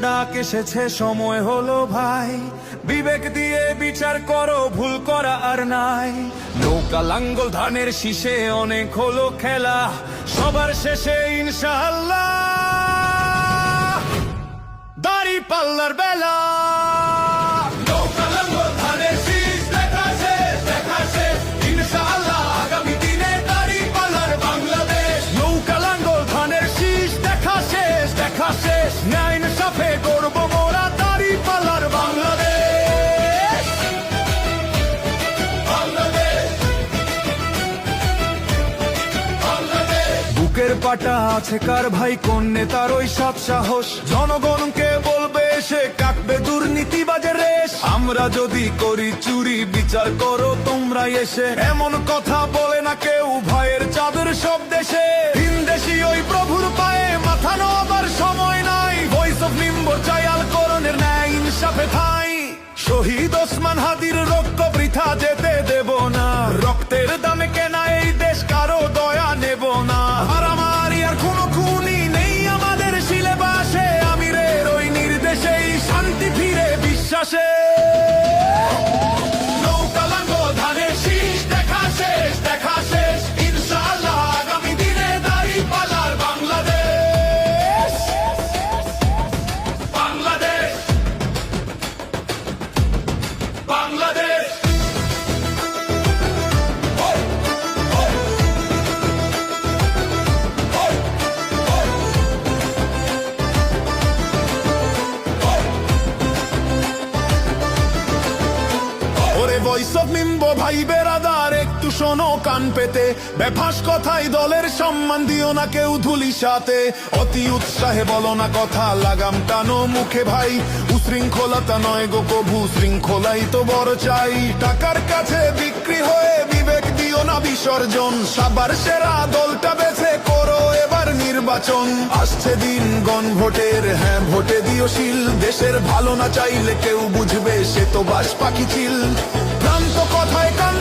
ডাক এসেছে, সময় হলো ভাই, বিবেক দিয়ে বিচার করো, ভুল করা আর নাই। নৌকা লাঙ্গল ধানের শীষে অনেক হলো খেলা, সবার শেষে ইনশাআল্লাহ দাড়ি পাল্লার বেলা। নৌকা লাঙ্গল ধানের শীষ দেখা শেষ, দেখা শেষ, ইনশাআল্লাহ আগামী দিনে দাড়ি পাল্লার বাংলাদেশ। নৌকা লাঙ্গল ধানের শীষ দেখা শেষ, দেখা শেষ, ন্যায় ইনসাফে গড়ব মোরা দাড়ি পাল্লার বাংলাদেশ। বাংলাদেশ, বাংলাদেশ। বুকের পাটা আছে কার ভাই, কোন নেতার ওই সৎ সাহস, জনগণকে বলবে সে কাটবে দুর্নীতিবাজের রেশ। আমরা যদি করি চুরি, বিচার করো তোমরা এসে, এমন কথা বলে না কেউ, ভয়ের চাদর সব দেশে। ভিনদেশি ওই প্রভুর পায়ে মাথা নোয়াবার সময় নাই, ভয়েস অফ নিম্ব চাই আল করণের ন্যায় ইনসাফে ঠাঁই। শহীদ ওসমান হাদির রক্ত বৃথা যেতে দেব না, রক্তের দামে কেনা এই দেশ, কারো দয়া নেব না। মারামারি আর কোনো খুনি নেই আমাদের সিলেবাসে, আমিরের ওই নির্দেশেই শান্তি ফিরে বিশ্বাসে। নৌকা লাঙ্গল ধানের শীষ দেখা শেষ, দেখা শেষ, ইনশাআল্লাহ আগামী দিনে দাড়ি পাল্লার বাংলাদেশ। বাংলাদেশ, বাংলাদেশ। ভয়েস অফ নিম্বো ভাই বেরাদার, একটু শোনো কান পেতে, বেফাস কথায় দলের সম্মান দিও না কেউ ধুলিসাতে। অতি উৎসাহে বলো না কথা, লাগাম টানো মুখে ভাই, উশৃঙ্খলতা নয় গো কভু, শৃঙ্খলাই তো বড় চাই। টাকার কাছে বিক্রি হয়ে বিবেক দিও না বিসর্জন, সবার সেরা দলটা বেছে করো এবার নির্বাচন। আসছে দিন গণভোটের, হ্যাঁ ভোটে দিও শিল, দেশের ভালো না চাইলে কেউ বুঝবে সে তো বাস পাখি চিল। ভ্রান্ত কথায় কান